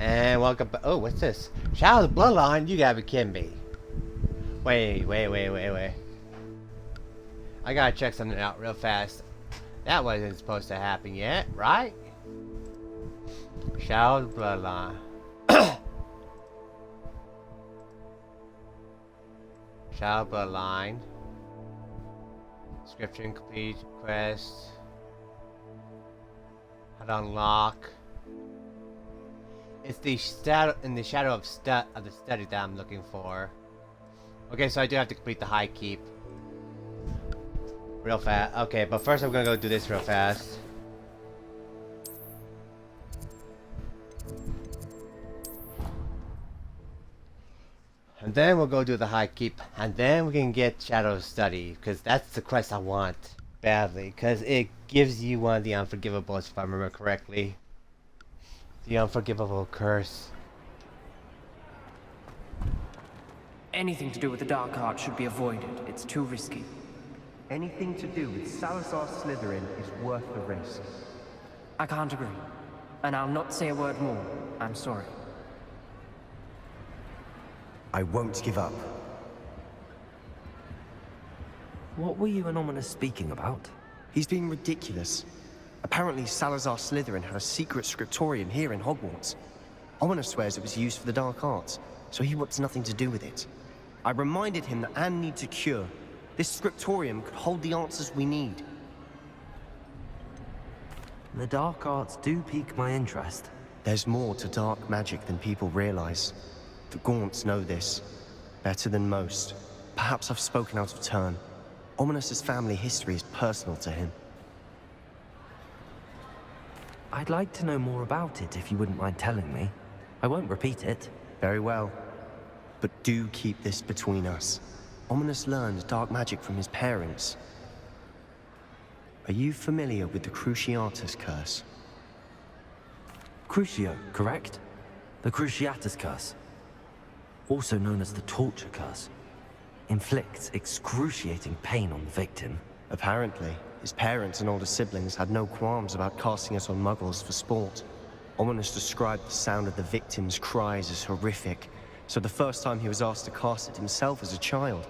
And welcome back. Oh, what's this? Shadow's Bloodline? You gotta be kidding me. Wait. I gotta check something out real fast. That wasn't supposed to happen yet, right? Shadow's Bloodline. Shadow Bloodline. Description complete. Quest. How to unlock. It's the shadow in the shadow of the study that I'm looking for. Okay, so I do have to complete the high keep. Real fast. Okay, but first I'm gonna go do this real fast. And then we'll go do the high keep. And then we can get Shadow Study. Because that's the quest I want badly. Because it gives you one of the unforgivables, if I remember correctly. The unforgivable curse. Anything to do with the dark art should be avoided. It's too risky. Anything to do with Salazar Slytherin is worth the risk. I can't agree. And I'll not say a word more. I'm sorry. I won't give up. What were you and Ominous speaking about? He's being ridiculous. Apparently Salazar Slytherin had a secret scriptorium here in Hogwarts. Ominous swears it was used for the dark arts, so he wants nothing to do with it. I reminded him that Anne needs a cure. This scriptorium could hold the answers we need. The dark arts do pique my interest. There's more to dark magic than people realize. The Gaunts know this. Better than most. Perhaps I've spoken out of turn. Ominous's family history is personal to him. I'd like to know more about it if you wouldn't mind telling me. I won't repeat it. Very well. But do keep this between us. Ominous learned dark magic from his parents. Are you familiar with the Cruciatus Curse? Crucio, correct? The Cruciatus Curse. Also known as the Torture Curse. Inflicts excruciating pain on the victim. Apparently, his parents and older siblings had no qualms about casting it on muggles for sport. Ominous described the sound of the victim's cries as horrific, so the first time he was asked to cast it himself as a child,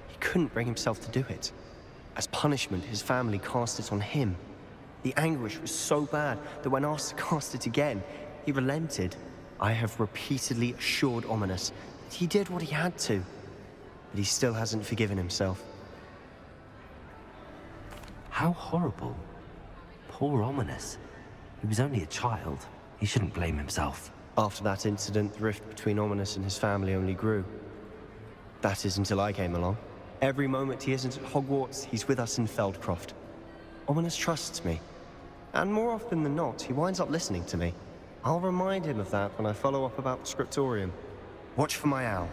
he couldn't bring himself to do it. As punishment, his family cast it on him. The anguish was so bad that when asked to cast it again, he relented. I have repeatedly assured Ominous that he did what he had to, but he still hasn't forgiven himself. How horrible. Poor Ominous. He was only a child. He shouldn't blame himself. After that incident, the rift between Ominous and his family only grew. That is until I came along. Every moment he isn't at Hogwarts, he's with us in Feldcroft. Ominous trusts me. And more often than not, he winds up listening to me. I'll remind him of that when I follow up about the Scriptorium. Watch for my owl.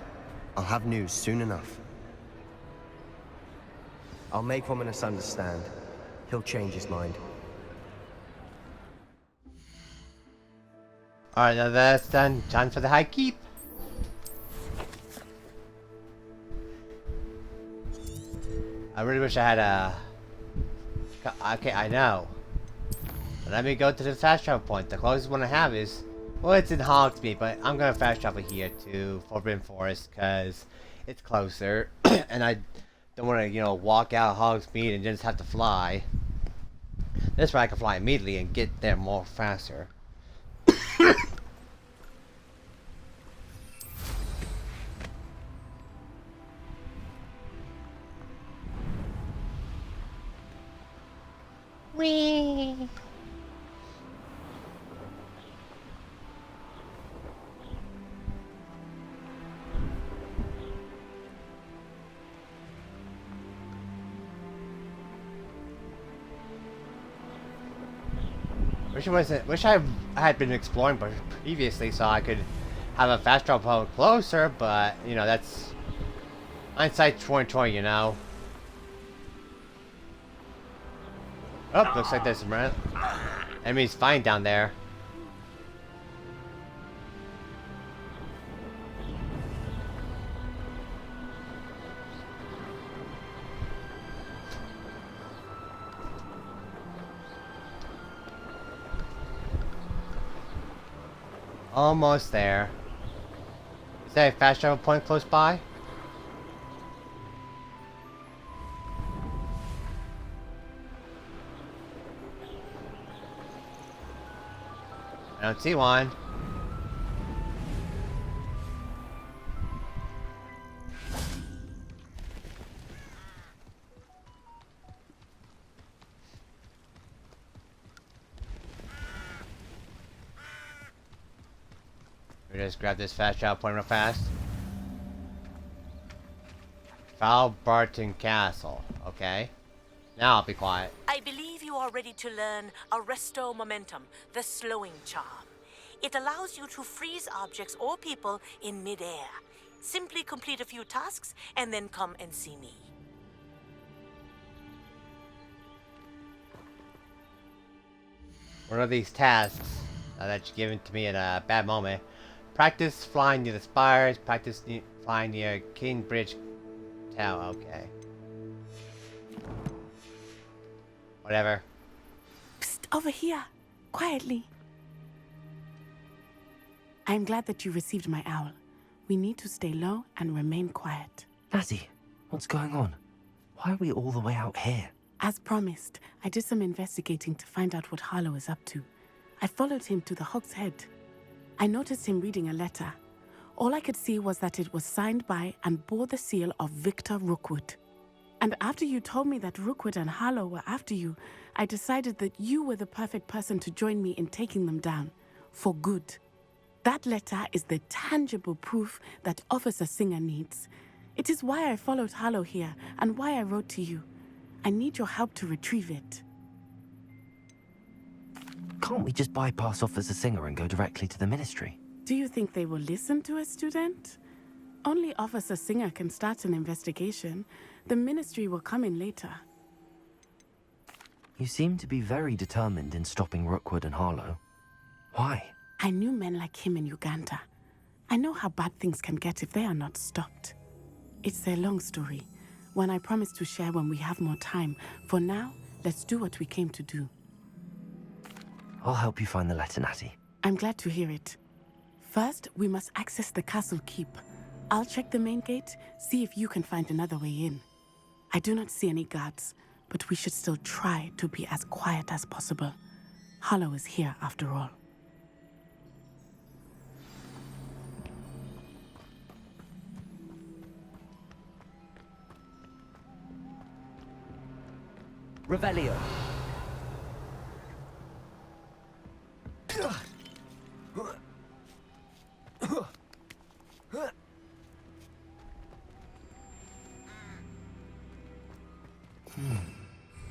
I'll have news soon enough. I'll make Ominous understand. He'll change his mind. Alright, now that's done. Time for the high keep. I really wish I had a... Okay, I know. Let me go to the fast travel point. The closest one I have is... Well, it's in Hogsmeade, but I'm gonna fast travel here to Forbidden Forest because it's closer. And I don't want to, you know, walk out of Hogsmeade and just have to fly. This way I can fly immediately and get there more faster. Whee! Wish I had been exploring previously so I could have a fast travel closer, but you know that's hindsight 2020, you know. Oh, looks like there's some enemies fine down there. Almost there. Is there a fast travel point close by? I don't see one. We just grab this fast travel point real fast. Foul Barton Castle. Okay. Now I'll be quiet. I believe you are ready to learn Arresto Momentum, the slowing charm. It allows you to freeze objects or people in midair. Simply complete a few tasks and then come and see me. One of these tasks that you're giving to me at a bad moment. Practice flying near the spires. Practice flying near King Bridge Tower. Okay. Whatever. Psst, over here. Quietly. I'm glad that you received my owl. We need to stay low and remain quiet. Natty, what's going on? Why are we all the way out here? As promised, I did some investigating to find out what Harlow is up to. I followed him to the Hog's Head. I noticed him reading a letter. All I could see was that it was signed by and bore the seal of Victor Rookwood. And after you told me that Rookwood and Harlow were after you, I decided that you were the perfect person to join me in taking them down. For good. That letter is the tangible proof that Officer Singer needs. It is why I followed Harlow here and why I wrote to you. I need your help to retrieve it. Can't we just bypass Officer Singer and go directly to the Ministry? Do you think they will listen to a student? Only Officer Singer can start an investigation. The Ministry will come in later. You seem to be very determined in stopping Rookwood and Harlow. Why? I knew men like him in Uganda. I know how bad things can get if they are not stopped. It's a long story, one I promise to share when we have more time. For now, let's do what we came to do. I'll help you find the letter, Natty. I'm glad to hear it. First, we must access the castle keep. I'll check the main gate, see if you can find another way in. I do not see any guards, but we should still try to be as quiet as possible. Harlow is here after all. Revelio.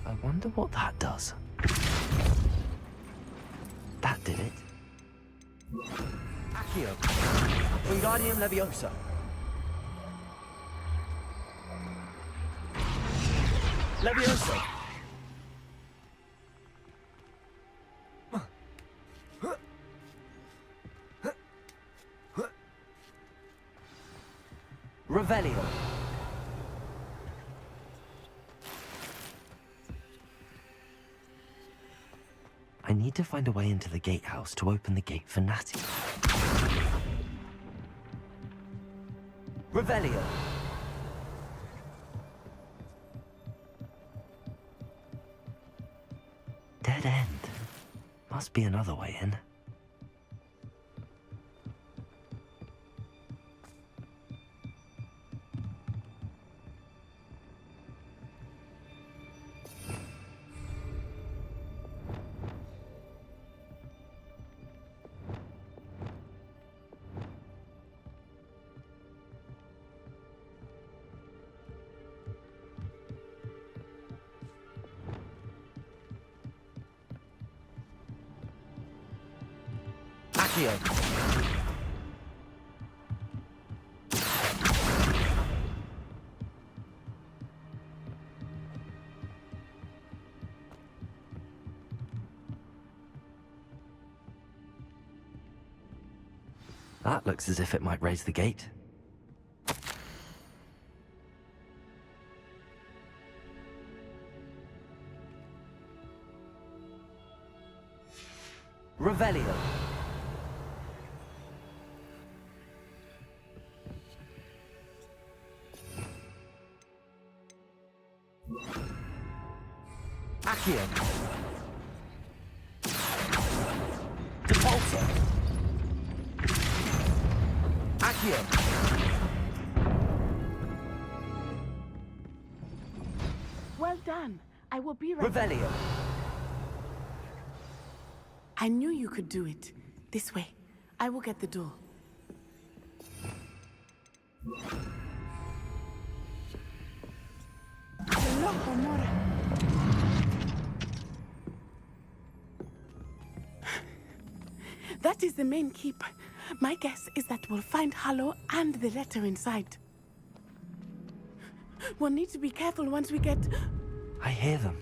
I wonder what that does. That did it. Accio. Wingardium Leviosa. Leviosa. Revelio. I need to find a way into the gatehouse to open the gate for Natty. Revelio. Dead end. Must be another way in. Accio. That looks as if it might raise the gate. Revelio. Accio. Depulso. Accio. Well done. I will be right. Revelio. I knew you could do it. This way. I will get the door. Hello, Homora. That is the main keep. My guess is that we'll find Harlow and the letter inside. We'll need to be careful once we get... I hear them.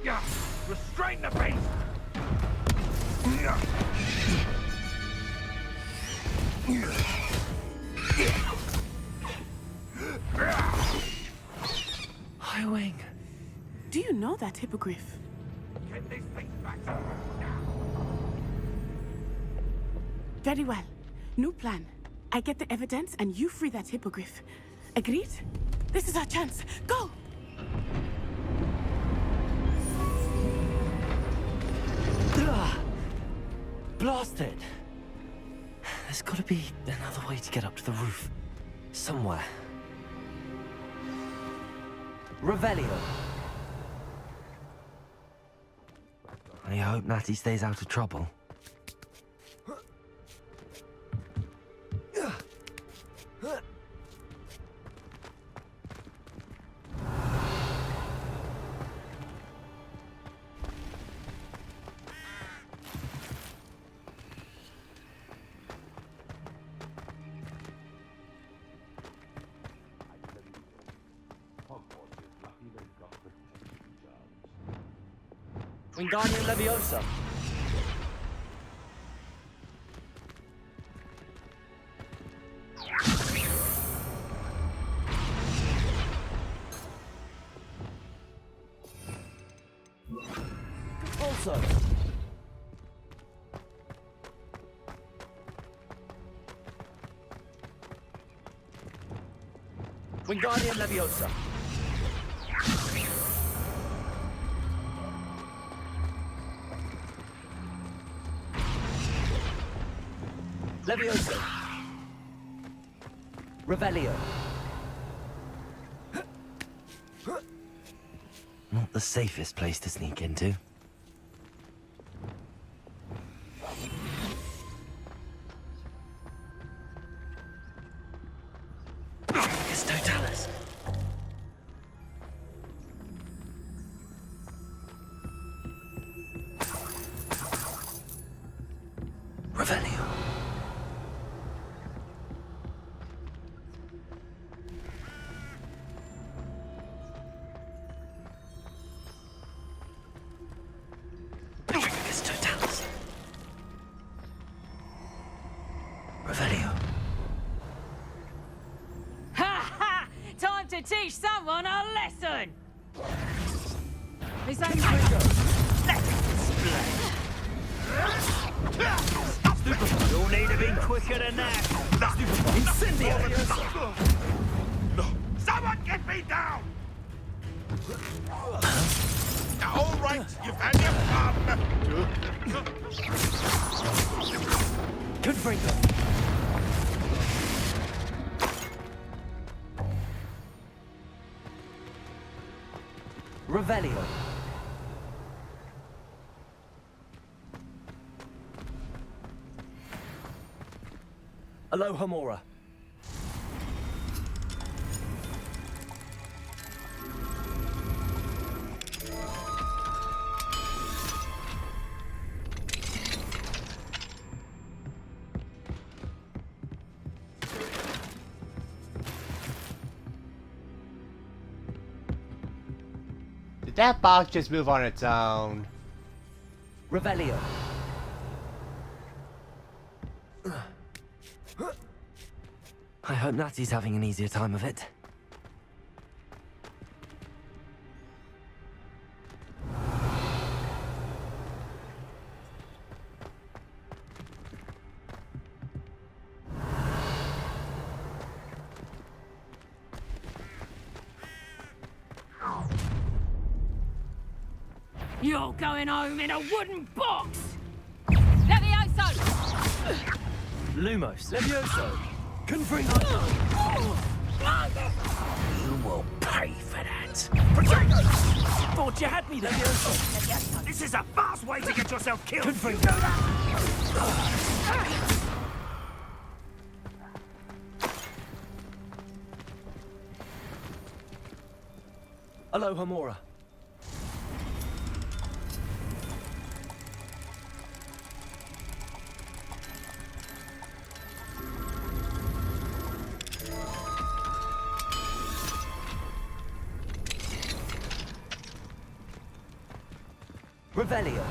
Yeah, restrain the beast! Highwing. Do you know that hippogriff? Get these things back. Very well. New plan. I get the evidence and you free that hippogriff. Agreed? This is our chance. Go! Blasted! There's gotta be another way to get up to the roof. Somewhere. Revelio. I hope Natty stays out of trouble. Wingardium Leviosa. Also. Wingardium Leviosa. Leviosa. Revelio. Not the safest place to sneak into. It's Totalis. Revelio. Time to teach someone a lesson! This ain't You'll need to be quicker than that! Incendiary! Someone get me down! All right, you've had your fun! Confringo. Revelio. Aloha Mora. Did that box just move on its own? Revelio. I hope Natty's having an easier time of it. You're going home in a wooden box! Levioso! Lumos, Levioso. Confringo! You will pay for that. Potato! Thought you had me there. This is a fast way to get yourself killed. Confringo! Aloha Mora. Revelio.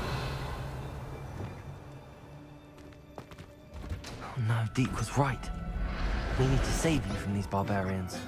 Oh no, Deek was right. We need to save you from these barbarians.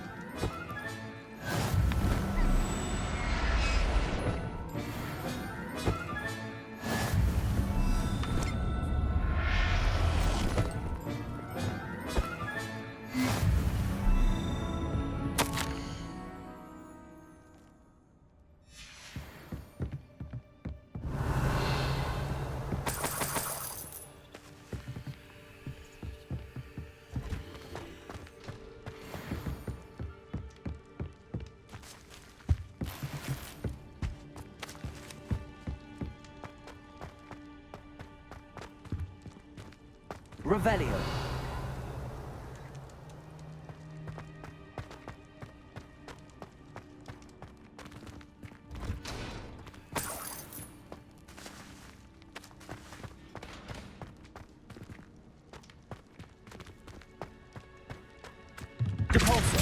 Revelio. Depulso.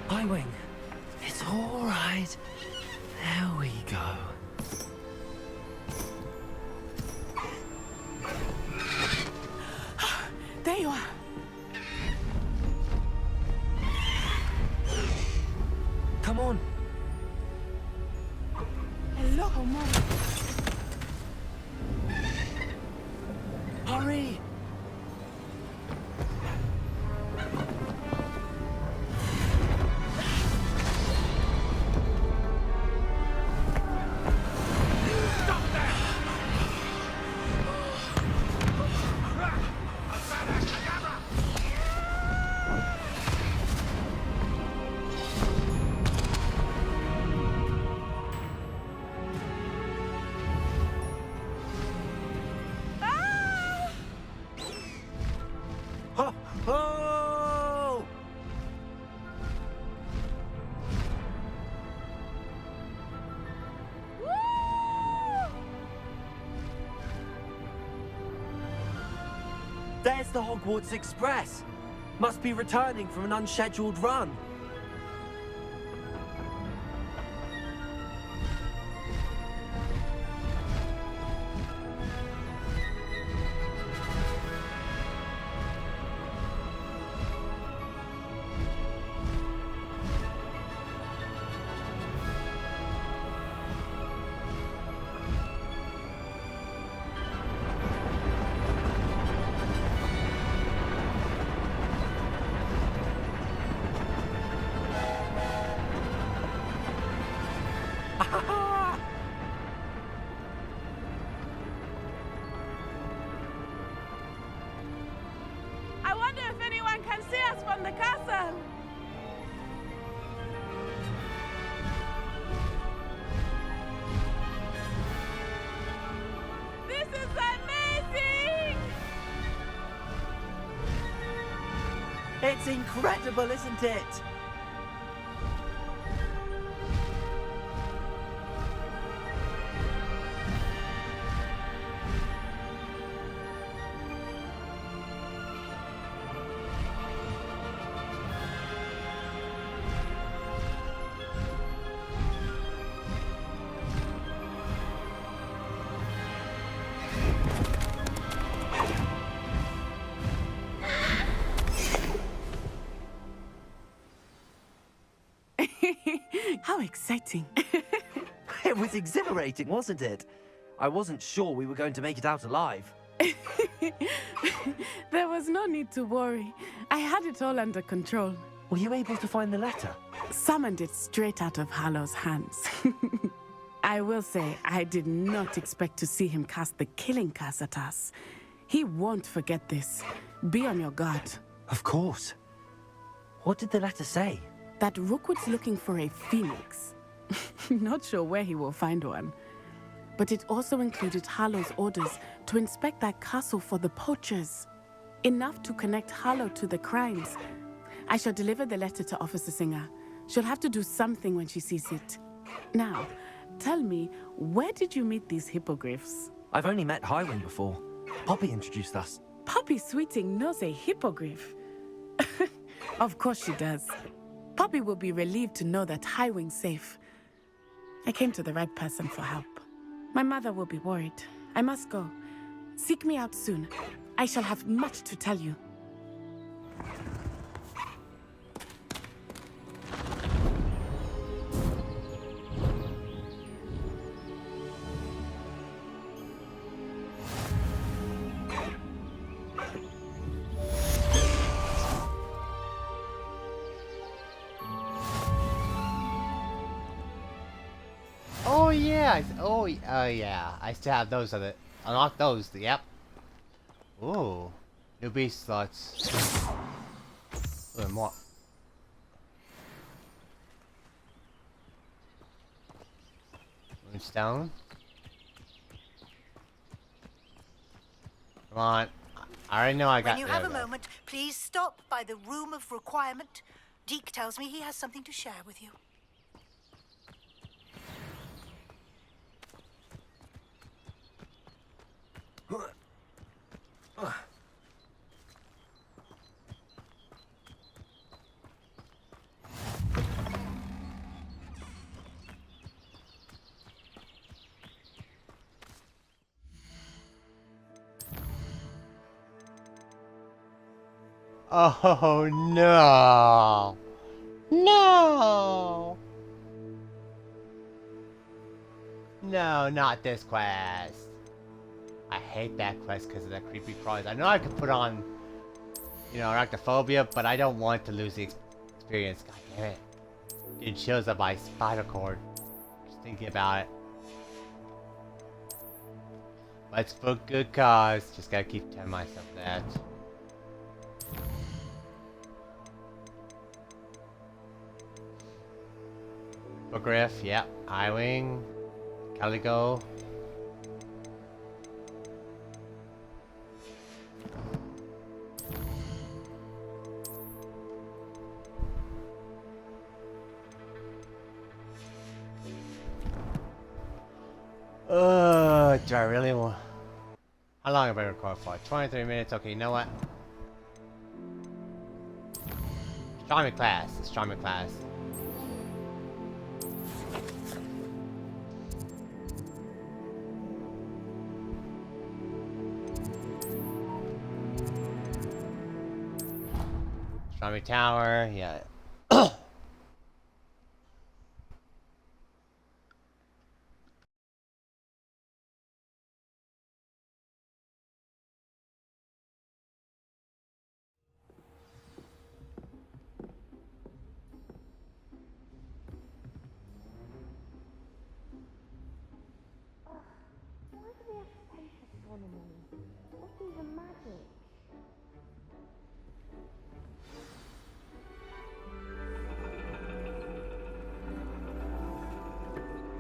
Highwing. It's all right. There we go. There you are. Come on. Hello, Mom. Hurry. Oh! There's the Hogwarts Express. Must be returning from an unscheduled run. I wonder if anyone can see us from the castle. This is amazing! It's incredible, isn't it? How exciting. It was exhilarating, wasn't it? I wasn't sure we were going to make it out alive. There was no need to worry. I had it all under control. Were you able to find the letter? Summoned it straight out of Harlow's hands. I will say, I did not expect to see him cast the killing curse at us. He won't forget this. Be on your guard. Of course. What did the letter say? That Rookwood's looking for a phoenix. Not sure where he will find one. But it also included Harlow's orders to inspect that castle for the poachers. Enough to connect Harlow to the crimes. I shall deliver the letter to Officer Singer. She'll have to do something when she sees it. Now, tell me, where did you meet these hippogriffs? I've only met Highwing before. Poppy introduced us. Poppy Sweeting knows a hippogriff. Of course she does. Poppy will be relieved to know that Highwing's safe. I came to the right person for help. My mother will be worried. I must go. Seek me out soon. I shall have much to tell you. Oh yeah, yeah. I still have those of it. Unlock those. Yep. Ooh, new beast slots. Ooh, more. Moonstone. Come on. I already know I got. When you have a moment, please stop by the room of requirement. Deke tells me he has something to share with you. Oh no! No! No, not this quest. I hate that quest because of that creepy crawlies. I know I could put on, you know, arachnophobia, but I don't want to lose the experience. God damn it. Getting chills up my spinal cord. Just thinking about it. But it's for good cause. Just gotta keep telling myself that. Griff, yep. Highwing. Caligo. Do I really want... How long have I recorded for? 23 minutes? Okay, you know what? Astronomy class. Astronomy class. Astronomy tower, yeah.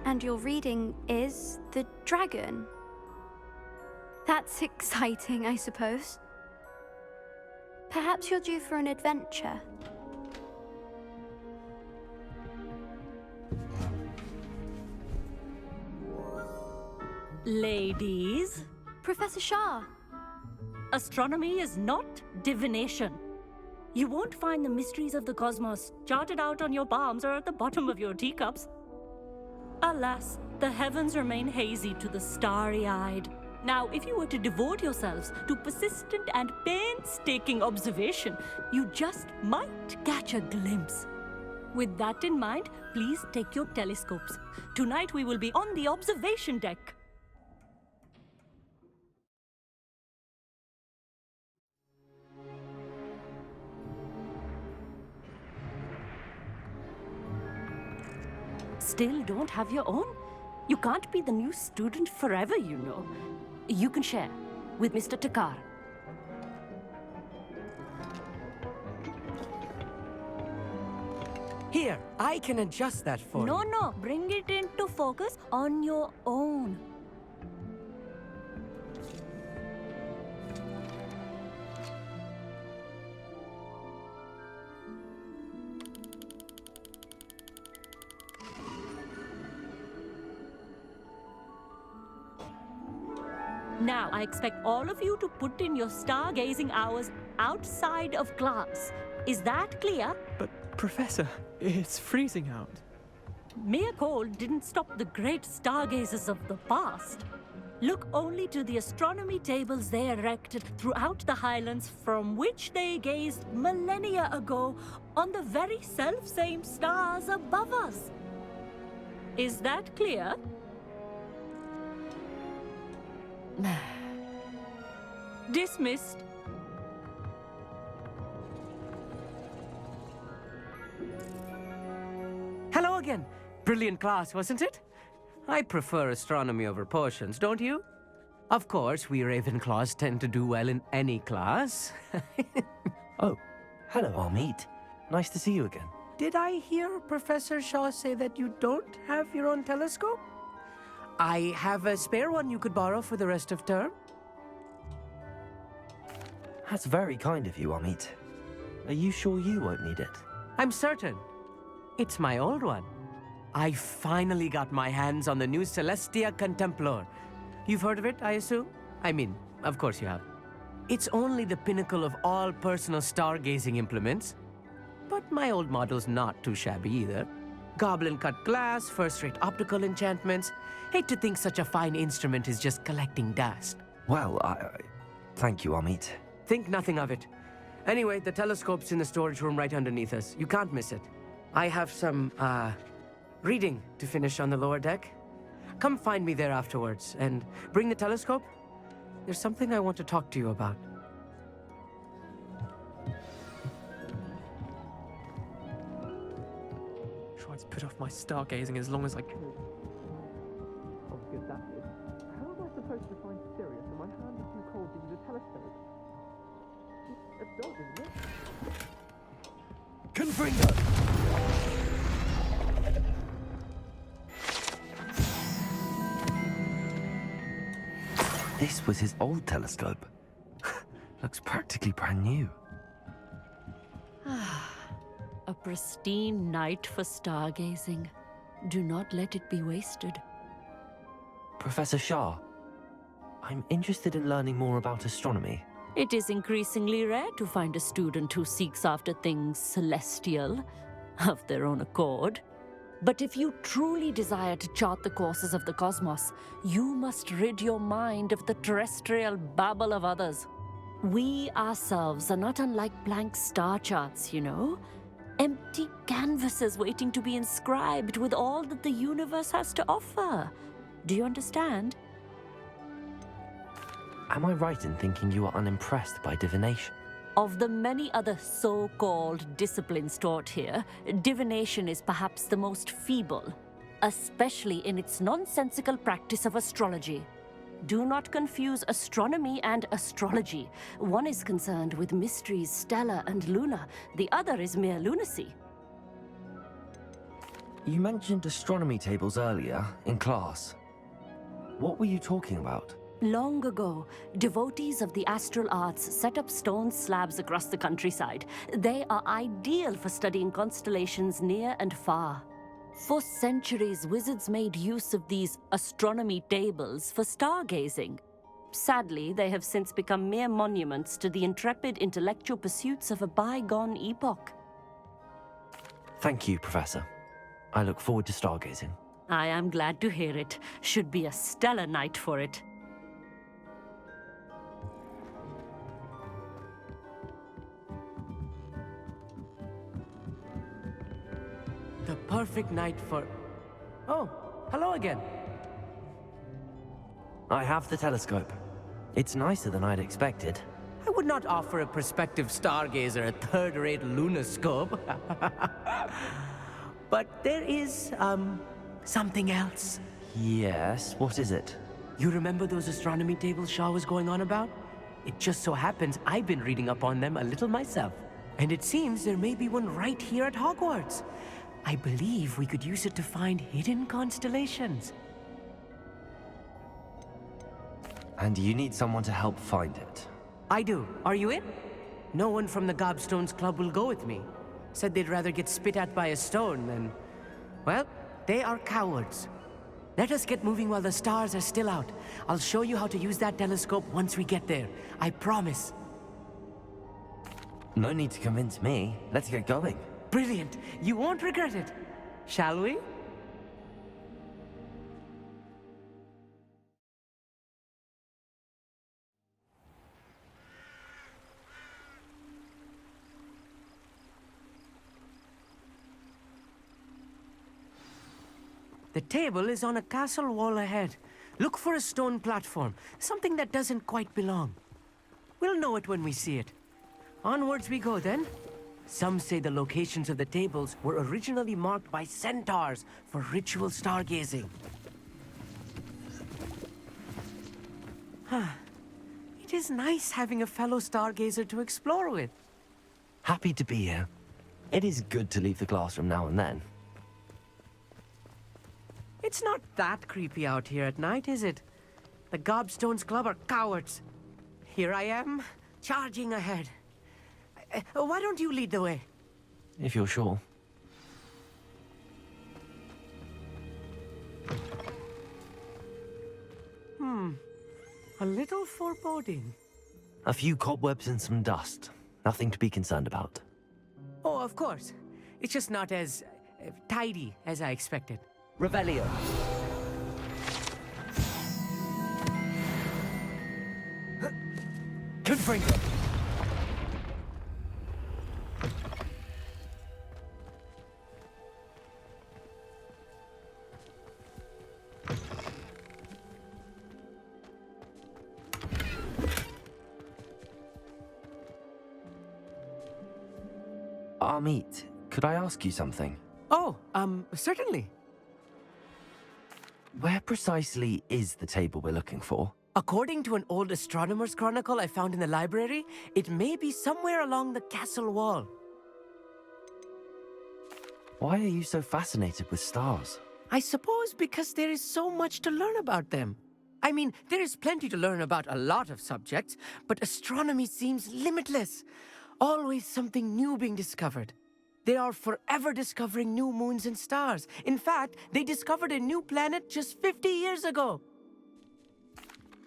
And your reading is the dragon. That's exciting, I suppose. Perhaps you're due for an adventure. Ladies, Professor Shah. astronomy is not divination. You won't find the mysteries of the cosmos charted out on your palms or at the bottom of your teacups. Alas, the heavens remain hazy to the starry-eyed. Now, if you were to devote yourselves to persistent and painstaking observation, you just might catch a glimpse. With that in mind, please take your telescopes. Tonight we will be on the observation deck. Still don't have your own? You can't be the new student forever, you know. You can share with Mr. Takar. Here, I can adjust that for you. No, bring it into focus on your own. Now, I expect all of you to put in your stargazing hours outside of class. Is that clear? But, Professor, it's freezing out. Mere cold didn't stop the great stargazers of the past. Look only to the astronomy tables they erected throughout the highlands from which they gazed millennia ago on the very self-same stars above us. Is that clear? Dismissed. Hello again. Brilliant class, wasn't it? I prefer astronomy over potions, don't you? Of course, we Ravenclaws tend to do well in any class. Oh, hello, Amit. Nice to see you again. Did I hear Professor Shaw say that you don't have your own telescope? I have a spare one you could borrow for the rest of term. That's very kind of you, Amit. Are you sure you won't need it? I'm certain. It's my old one. I finally got my hands on the new Celestia Contemplar. You've heard of it, I assume? I mean, of course you have. It's only the pinnacle of all personal stargazing implements. But my old model's not too shabby either. Goblin-cut glass, first-rate optical enchantments. Hate to think such a fine instrument is just collecting dust. Well, thank you, Amit. Think nothing of it. Anyway, the telescope's in the storage room right underneath us. You can't miss it. I have some, reading to finish on the lower deck. Come find me there afterwards, and bring the telescope. There's something I want to talk to you about. Tried to put off my stargazing as long as I could. Oh, good that is. How am I supposed to find Sirius when my hands are too cold to use a telescope? It's a dog, isn't it? Confringo! This was his old telescope. Looks practically brand new. A pristine night for stargazing. Do not let it be wasted. Professor Shah, I'm interested in learning more about astronomy. It is increasingly rare to find a student who seeks after things celestial, of their own accord. But if you truly desire to chart the courses of the cosmos, you must rid your mind of the terrestrial babble of others. We ourselves are not unlike blank star charts, you know. Empty canvases waiting to be inscribed with all that the universe has to offer. Do you understand? Am I right in thinking you are unimpressed by divination? Of the many other so-called disciplines taught here, divination is perhaps the most feeble, especially in its nonsensical practice of astrology. Do not confuse astronomy and astrology. One is concerned with mysteries stellar and lunar, the other is mere lunacy. You mentioned astronomy tables earlier, in class. What were you talking about? Long ago, devotees of the astral arts set up stone slabs across the countryside. They are ideal for studying constellations near and far. For centuries, wizards made use of these astronomy tables for stargazing. Sadly, they have since become mere monuments to the intrepid intellectual pursuits of a bygone epoch. Thank you, Professor. I look forward to stargazing. I am glad to hear it. Should be a stellar night for it. perfect night for... Oh, hello again. I have the telescope. It's nicer than I'd expected. I would not offer a prospective stargazer a third-rate lunoscope. But there is, something else. Yes, what is it? You remember those astronomy tables Shaw was going on about? It just so happens I've been reading up on them a little myself. And it seems there may be one right here at Hogwarts. I believe we could use it to find hidden constellations. And you need someone to help find it. I do. Are you in? No one from the Gobstones Club will go with me. Said they'd rather get spit at by a stone than... Well, they are cowards. Let us get moving while the stars are still out. I'll show you how to use that telescope once we get there. I promise. No need to convince me. Let's get going. Brilliant. You won't regret it. Shall we? The table is on a castle wall ahead. Look for a stone platform, something that doesn't quite belong. We'll know it when we see it. Onwards we go then. Some say the locations of the tables were originally marked by centaurs for ritual stargazing. It is nice having a fellow stargazer to explore with. Happy to be here. It is good to leave the classroom now and then. It's not that creepy out here at night, is it? The Gobstones Club are cowards. Here I am, charging ahead. Why don't you lead the way? If you're sure. A little foreboding. A few cobwebs and some dust. Nothing to be concerned about. Oh, of course. It's just not as tidy as I expected. Revelio. Confringo. Amit, could I ask you something? Oh, certainly. Where precisely is the table we're looking for? According to an old astronomer's chronicle I found in the library, it may be somewhere along the castle wall. Why are you so fascinated with stars? I suppose because there is so much to learn about them. I mean, there is plenty to learn about a lot of subjects, but astronomy seems limitless. Always something new being discovered. They are forever discovering new moons and stars. In fact, they discovered a new planet just 50 years ago.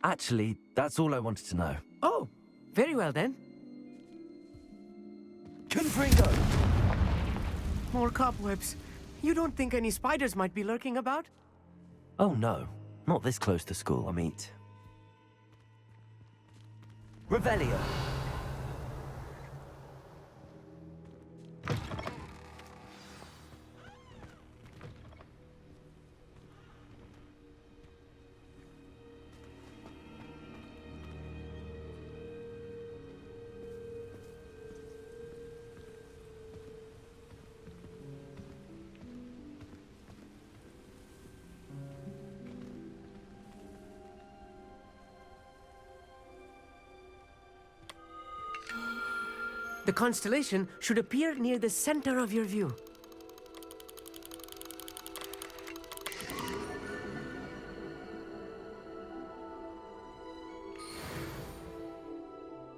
Actually, that's all I wanted to know. Oh, very well then. Confringo! More cobwebs. You don't think any spiders might be lurking about? Oh no, not this close to school, Amit. Revelio! The constellation should appear near the center of your view.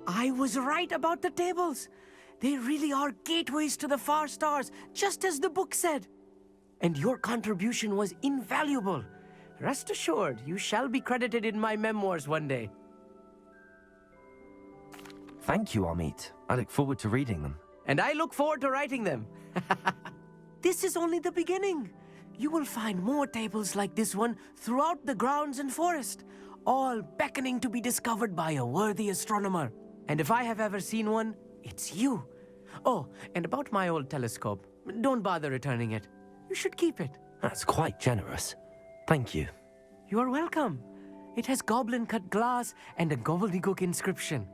I was right about the tables. They really are gateways to the far stars, just as the book said. And your contribution was invaluable. Rest assured, you shall be credited in my memoirs one day. Thank you, Amit. I look forward to reading them. And I look forward to writing them. This is only the beginning. You will find more tables like this one throughout the grounds and forest, all beckoning to be discovered by a worthy astronomer. And if I have ever seen one, it's you. Oh, and about my old telescope, don't bother returning it. You should keep it. That's quite generous. Thank you. You are welcome. It has goblin-cut glass and a gobbledygook inscription.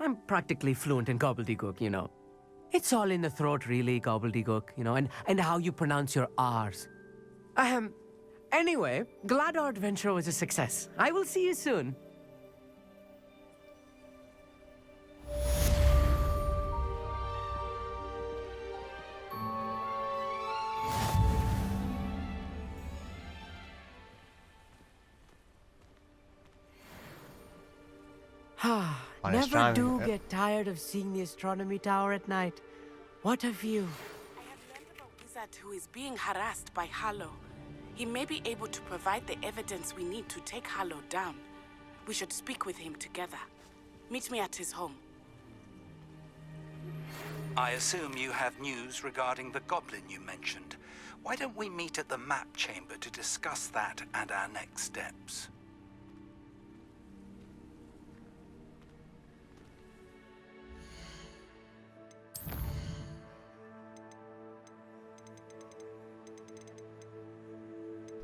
I'm practically fluent in gobbledygook, you know. It's all in the throat, really, gobbledygook, you know, and how you pronounce your R's. Anyway, glad our adventure was a success. I will see you soon. Never do get tired of seeing the astronomy tower at night. What a view. I have learned of a wizard who is being harassed by Harlow. He may be able to provide the evidence we need to take Harlow down. We should speak with him together. Meet me at his home. I assume you have news regarding the goblin you mentioned. Why don't we meet at the map chamber to discuss that and our next steps?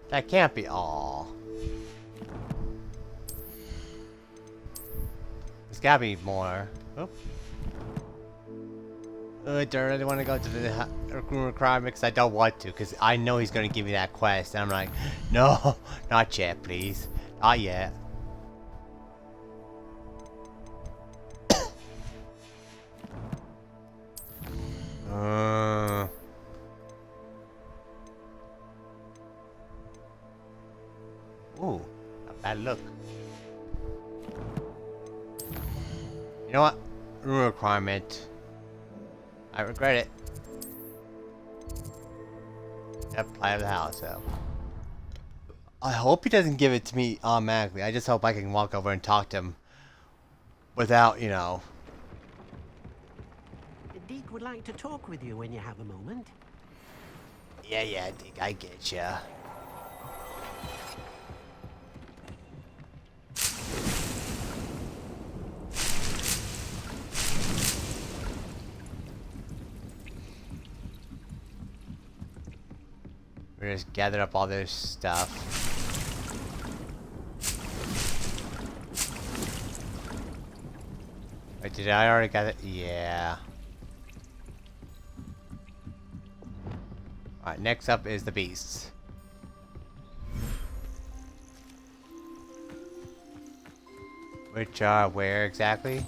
That can't be all. There's gotta be more. Oh. I don't really want to go to the requirement because I don't want to, because I know he's going to give me that quest. And I'm like, no, not yet, please. Not yet. Ooh, not bad look. You know what? Room requirement. I regret it. Yep, I have the house, so. I hope he doesn't give it to me automatically. I just hope I can walk over and talk to him without, you know. Deke would like to talk with you when you have a moment. Yeah, Deke, I get ya. We just gathered up all this stuff. Wait, did I already gather? Yeah. Alright, next up is the beasts. Which are where exactly?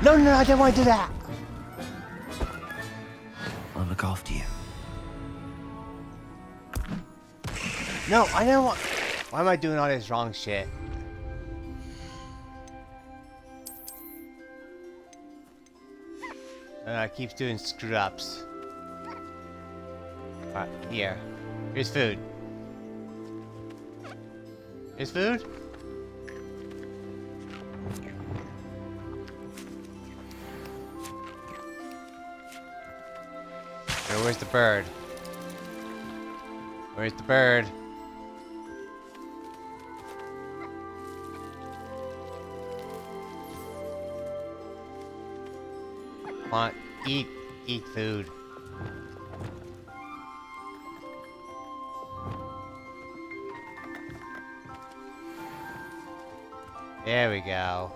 No, I didn't want to do that. I'll look after you. No, I don't want. Why am I doing all this wrong shit? I keep doing screw ups. Alright, here. Here's food. Here's food? Where's the bird? Where's the bird? Come on, eat food. There we go.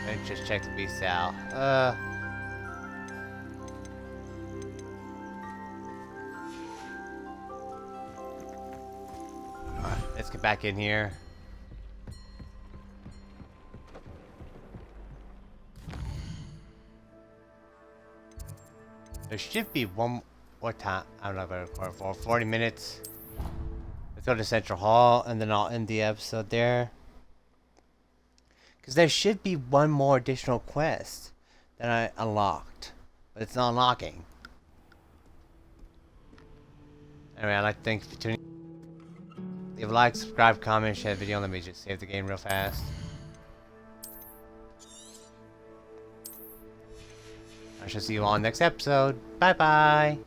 Let me just check the beast out. Alright, let's get back in here. There should be one. What time? I don't know if I record for 40 minutes. Let's go to Central Hall and then I'll end the episode there. Because there should be one more additional quest that I unlocked. But it's not unlocking. Anyway, I'd like to thank you for tuning in. Leave a like, subscribe, comment, share the video, and let me just save the game real fast. I shall see you all next episode. Bye bye!